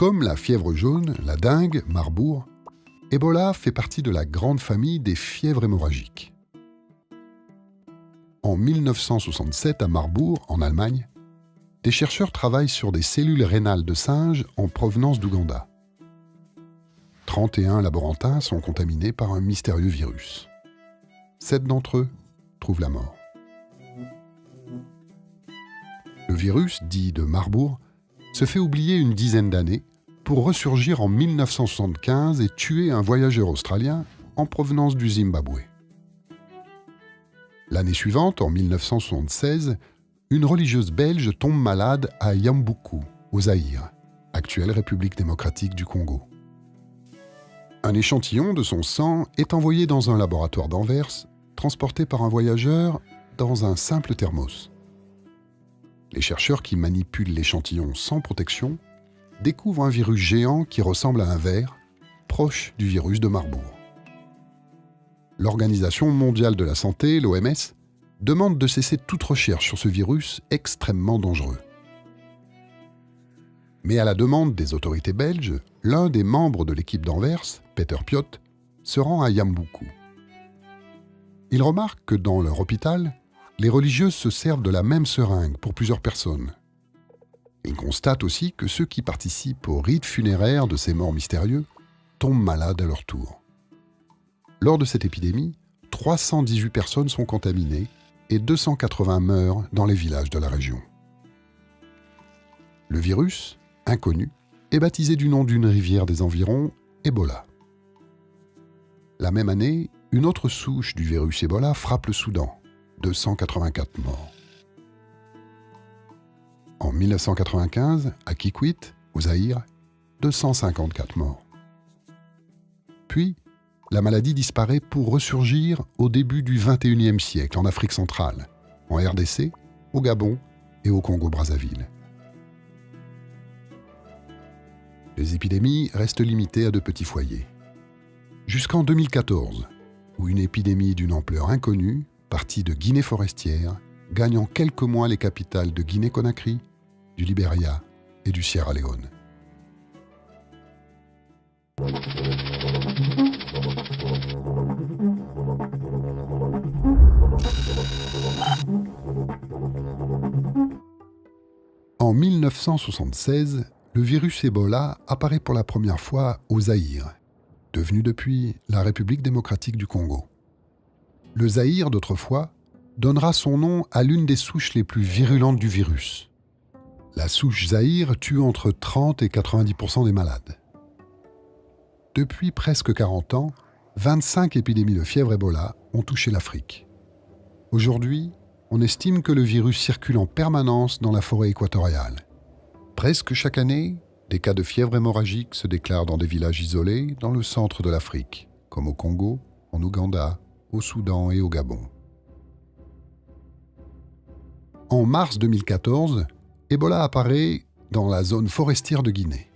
Comme la fièvre jaune, la dengue, Marbourg, Ebola fait partie de la grande famille des fièvres hémorragiques. En 1967, à Marbourg, en Allemagne, des chercheurs travaillent sur des cellules rénales de singes en provenance d'Ouganda. 31 laborantins sont contaminés par un mystérieux virus. 7 d'entre eux trouvent la mort. Le virus, dit de Marbourg, se fait oublier une dizaine d'années pour ressurgir en 1975 et tuer un voyageur australien en provenance du Zimbabwe. L'année suivante, en 1976, une religieuse belge tombe malade à Yambuku, au Zaïre, actuelle République démocratique du Congo. Un échantillon de son sang est envoyé dans un laboratoire d'Anvers, transporté par un voyageur dans un simple thermos. Les chercheurs qui manipulent l'échantillon sans protection découvrent un virus géant qui ressemble à un ver, proche du virus de Marbourg. L'Organisation mondiale de la santé, l'OMS, demande de cesser toute recherche sur ce virus extrêmement dangereux. Mais à la demande des autorités belges, l'un des membres de l'équipe d'Anvers, Peter Piot, se rend à Yambuku. Il remarque que dans leur hôpital, les religieuses se servent de la même seringue pour plusieurs personnes. Il constate aussi que ceux qui participent au rite funéraire de ces morts mystérieux tombent malades à leur tour. Lors de cette épidémie, 318 personnes sont contaminées et 280 meurent dans les villages de la région. Le virus, inconnu, est baptisé du nom d'une rivière des environs, Ebola. La même année, une autre souche du virus Ebola frappe le Soudan, 284 morts. En 1995, à Kikwit, au Zaïre, 254 morts. Puis, la maladie disparaît pour ressurgir au début du XXIe siècle en Afrique centrale, en RDC, au Gabon et au Congo-Brazzaville. Les épidémies restent limitées à de petits foyers. Jusqu'en 2014, où une épidémie d'une ampleur inconnue, partie de Guinée forestière, gagne en quelques mois les capitales de Guinée-Conakry, du Libéria et du Sierra Leone. En 1976, le virus Ebola apparaît pour la première fois au Zaïre, devenu depuis la République démocratique du Congo. Le Zaïre d'autrefois donnera son nom à l'une des souches les plus virulentes du virus. La souche Zaïre tue entre 30 et 90% des malades. Depuis presque 40 ans, 25 épidémies de fièvre Ebola ont touché l'Afrique. Aujourd'hui, on estime que le virus circule en permanence dans la forêt équatoriale. Presque chaque année, des cas de fièvre hémorragique se déclarent dans des villages isolés dans le centre de l'Afrique, comme au Congo, en Ouganda, au Soudan et au Gabon. En mars 2014, Ebola apparaît dans la zone forestière de Guinée.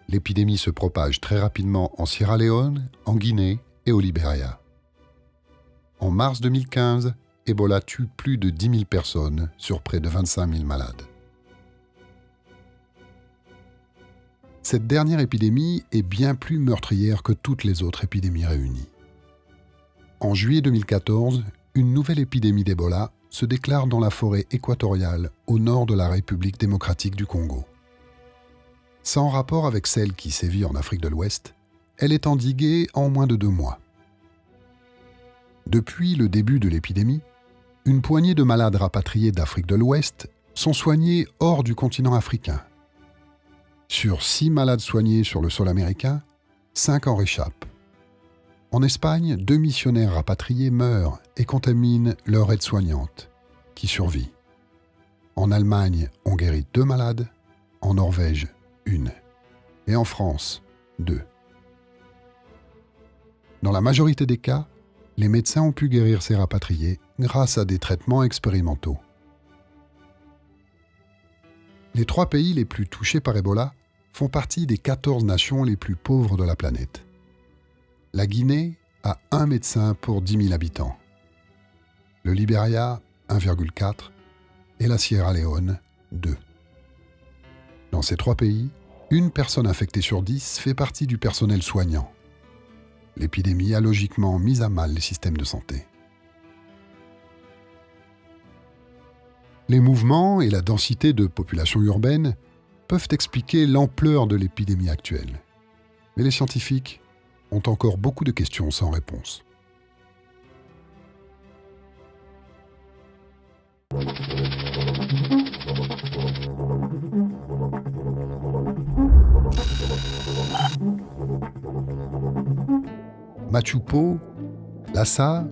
L'épidémie se propage très rapidement en Sierra Leone, en Guinée et au Libéria. En mars 2015, Ebola tue plus de 10 000 personnes sur près de 25 000 malades. Cette dernière épidémie est bien plus meurtrière que toutes les autres épidémies réunies. En juillet 2014, une nouvelle épidémie d'Ebola se déclare dans la forêt équatoriale au nord de la République démocratique du Congo. Sans rapport avec celle qui sévit en Afrique de l'Ouest, elle est endiguée en moins de 2 mois. Depuis le début de l'épidémie, une poignée de malades rapatriés d'Afrique de l'Ouest sont soignés hors du continent africain. Sur 6 malades soignés sur le sol américain, 5 en réchappent. En Espagne, 2 missionnaires rapatriés meurent et contaminent leur aide-soignante, qui survit. En Allemagne, on guérit 2 malades, en Norvège, 1, et en France, 2. Dans la majorité des cas, les médecins ont pu guérir ces rapatriés grâce à des traitements expérimentaux. Les 3 pays les plus touchés par Ebola font partie des 14 nations les plus pauvres de la planète. La Guinée a 1 médecin pour 10 000 habitants. Le Libéria, 1,4, et la Sierra Leone, 2. Dans ces 3 pays, Une personne infectée sur 10 fait partie du personnel soignant. L'épidémie a logiquement mis à mal les systèmes de santé. Les mouvements et la densité de population urbaine peuvent expliquer l'ampleur de l'épidémie actuelle. Mais les scientifiques ont encore beaucoup de questions sans réponse. Machupo, Lassa,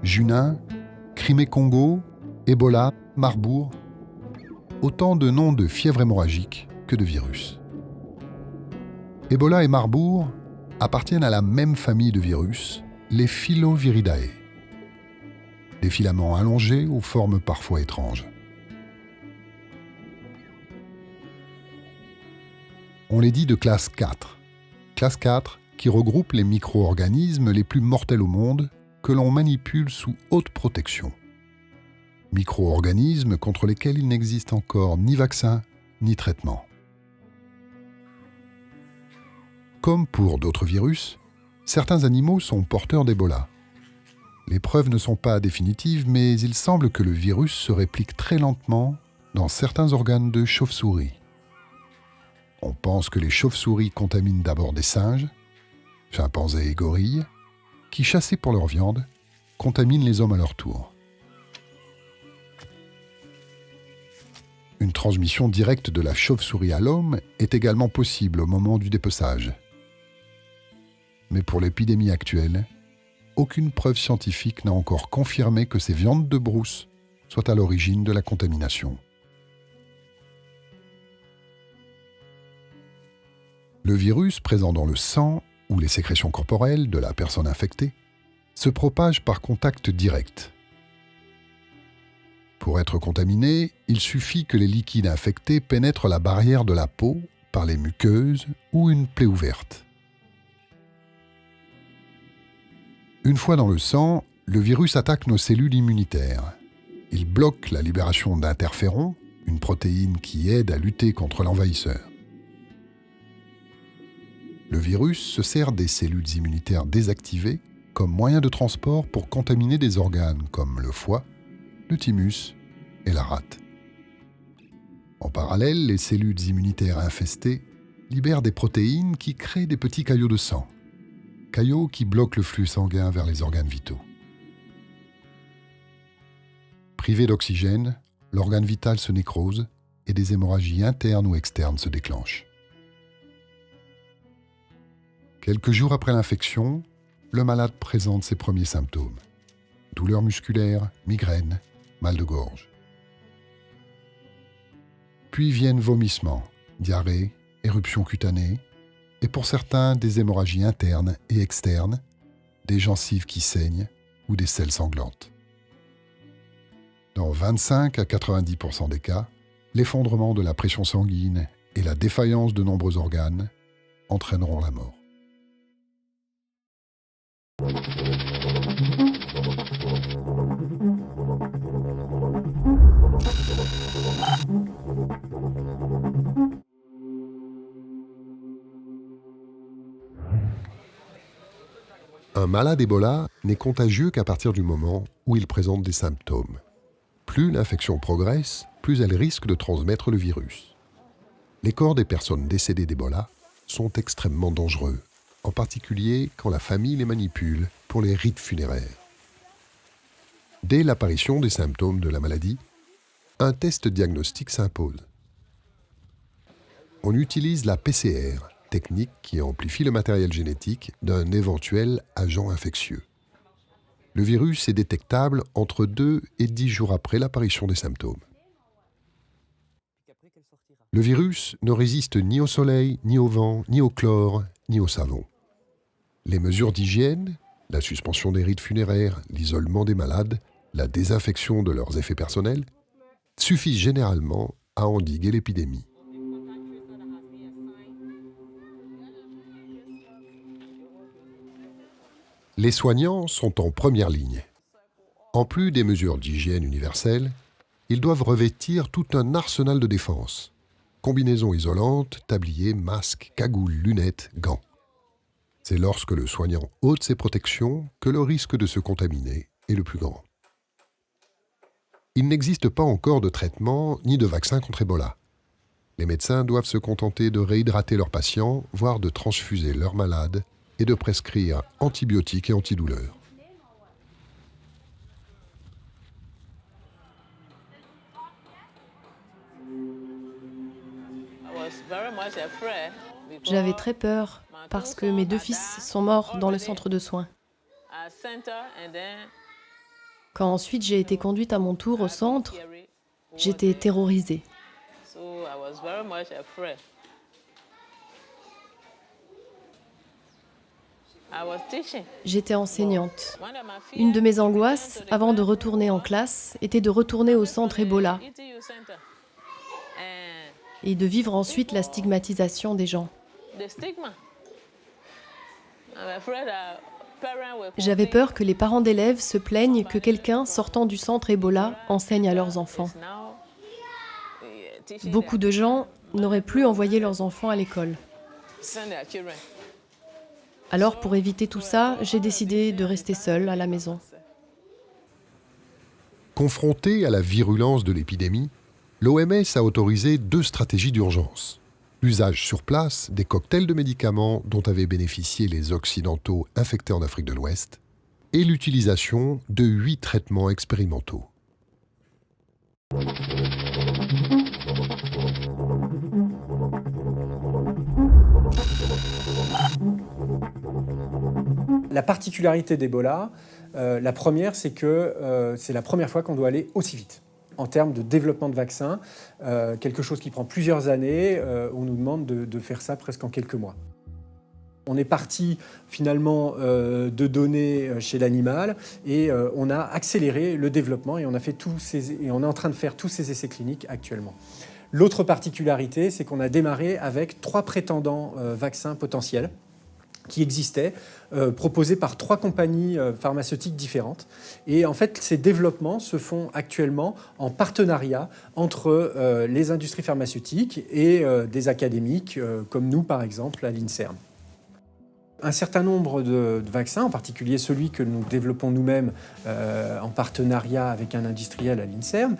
Junin, Crimée-Congo, Ebola, Marbourg, autant de noms de fièvre hémorragique que de virus. Ebola et Marbourg appartiennent à la même famille de virus, les Filoviridae. Des filaments allongés aux formes parfois étranges. On les dit de classe 4. Classe 4 qui regroupe les micro-organismes les plus mortels au monde que l'on manipule sous haute protection. Micro-organismes contre lesquels il n'existe encore ni vaccin ni traitement. Comme pour d'autres virus, certains animaux sont porteurs d'Ebola. Les preuves ne sont pas définitives, mais il semble que le virus se réplique très lentement dans certains organes de chauves-souris. On pense que les chauves-souris contaminent d'abord des singes, chimpanzés et gorilles, qui, chassés pour leur viande, contaminent les hommes à leur tour. Une transmission directe de la chauve-souris à l'homme est également possible au moment du dépeçage. Mais pour l'épidémie actuelle, aucune preuve scientifique n'a encore confirmé que ces viandes de brousse soient à l'origine de la contamination. Le virus présent dans le sang ou les sécrétions corporelles de la personne infectée se propage par contact direct. Pour être contaminé, il suffit que les liquides infectés pénètrent la barrière de la peau par les muqueuses ou une plaie ouverte. Une fois dans le sang, le virus attaque nos cellules immunitaires. Il bloque la libération d'interférons, une protéine qui aide à lutter contre l'envahisseur. Le virus se sert des cellules immunitaires désactivées comme moyen de transport pour contaminer des organes comme le foie, le thymus et la rate. En parallèle, les cellules immunitaires infestées libèrent des protéines qui créent des petits caillots de sang, caillots qui bloquent le flux sanguin vers les organes vitaux. Privé d'oxygène, l'organe vital se nécrose et des hémorragies internes ou externes se déclenchent. Quelques jours après l'infection, le malade présente ses premiers symptômes. Douleurs musculaires, migraines, mal de gorge. Puis viennent vomissements, diarrhée, éruptions cutanées, et pour certains des hémorragies internes et externes, des gencives qui saignent ou des selles sanglantes. Dans 25 à 90% des cas, l'effondrement de la pression sanguine et la défaillance de nombreux organes entraîneront la mort. Un malade Ebola n'est contagieux qu'à partir du moment où il présente des symptômes. Plus l'infection progresse, plus elle risque de transmettre le virus. Les corps des personnes décédées d'Ebola sont extrêmement dangereux, en particulier quand la famille les manipule pour les rites funéraires. Dès l'apparition des symptômes de la maladie, un test diagnostique s'impose. On utilise la PCR, technique qui amplifie le matériel génétique d'un éventuel agent infectieux. Le virus est détectable entre 2 et 10 jours après l'apparition des symptômes. Le virus ne résiste ni au soleil, ni au vent, ni au chlore, ni au savon. Les mesures d'hygiène, la suspension des rites funéraires, l'isolement des malades, la désinfection de leurs effets personnels, suffisent généralement à endiguer l'épidémie. Les soignants sont en première ligne. En plus des mesures d'hygiène universelles, ils doivent revêtir tout un arsenal de défense. combinaison isolante, tablier, masque, cagoule, lunettes, gants. C'est lorsque le soignant ôte ses protections que le risque de se contaminer est le plus grand. Il n'existe pas encore de traitement ni de vaccin contre Ebola. Les médecins doivent se contenter de réhydrater leurs patients, voire de transfuser leurs malades et de prescrire antibiotiques et antidouleurs. J'avais très peur parce que mes 2 fils sont morts dans le centre de soins. Quand ensuite j'ai été conduite à mon tour au centre, j'étais terrorisée. J'étais enseignante. Une de mes angoisses, avant de retourner en classe, était de retourner au centre Ebola et de vivre ensuite la stigmatisation des gens. J'avais peur que les parents d'élèves se plaignent que quelqu'un sortant du centre Ebola enseigne à leurs enfants. Beaucoup de gens n'auraient plus envoyé leurs enfants à l'école. Alors, pour éviter tout ça, j'ai décidé de rester seule à la maison. Confrontée à la virulence de l'épidémie, l'OMS a autorisé 2 stratégies d'urgence. L'usage sur place des cocktails de médicaments dont avaient bénéficié les Occidentaux infectés en Afrique de l'Ouest et l'utilisation de 8 traitements expérimentaux. La particularité d'Ebola, la première, c'est que c'est la première fois qu'on doit aller aussi vite. En termes de développement de vaccins, quelque chose qui prend plusieurs années, on nous demande de faire ça presque en quelques mois. On est parti finalement de données chez l'animal et on a accéléré le développement et on est en train de faire tous ces essais cliniques actuellement. L'autre particularité, c'est qu'on a démarré avec 3 prétendants vaccins potentiels qui existaient, proposés par 3 compagnies pharmaceutiques différentes. Et en fait, ces développements se font actuellement en partenariat entre les industries pharmaceutiques et des académiques, comme nous par exemple à l'INSERM. Un certain nombre de vaccins, en particulier celui que nous développons nous-mêmes en partenariat avec un industriel à l'INSERM,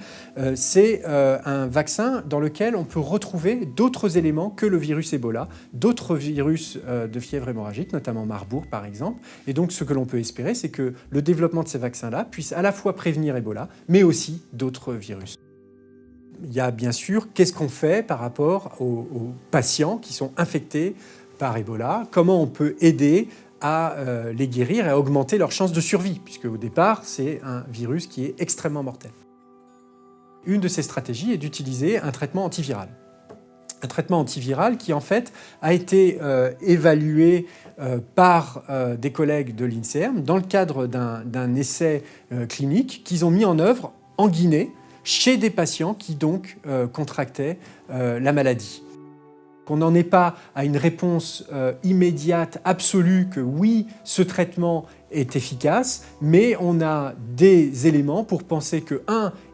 c'est un vaccin dans lequel on peut retrouver d'autres éléments que le virus Ebola, d'autres virus de fièvre hémorragique, notamment Marburg par exemple. Et donc ce que l'on peut espérer, c'est que le développement de ces vaccins-là puisse à la fois prévenir Ebola, mais aussi d'autres virus. Il y a bien sûr, qu'est-ce qu'on fait par rapport aux patients qui sont infectés par Ebola, comment on peut aider à les guérir et à augmenter leurs chances de survie, puisque au départ, c'est un virus qui est extrêmement mortel. Une de ces stratégies est d'utiliser un traitement antiviral. Un traitement antiviral qui, en fait, a été évalué par des collègues de l'INSERM dans le cadre d'un essai clinique qu'ils ont mis en œuvre en Guinée, chez des patients qui, donc, contractaient la maladie. Qu'on n'en ait pas à une réponse immédiate, absolue, que oui, ce traitement est efficace, mais on a des éléments pour penser que,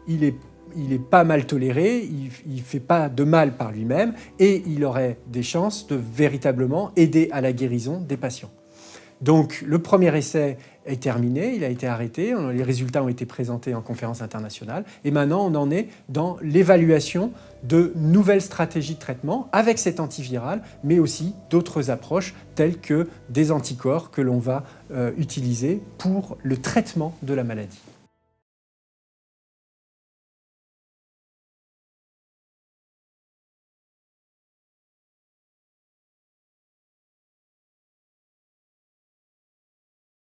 il est pas mal toléré, il ne fait pas de mal par lui-même, et il aurait des chances de véritablement aider à la guérison des patients. Donc le premier essai est terminé, il a été arrêté, les résultats ont été présentés en conférence internationale, et maintenant on en est dans l'évaluation de nouvelles stratégies de traitement avec cet antiviral, mais aussi d'autres approches telles que des anticorps que l'on va utiliser pour le traitement de la maladie.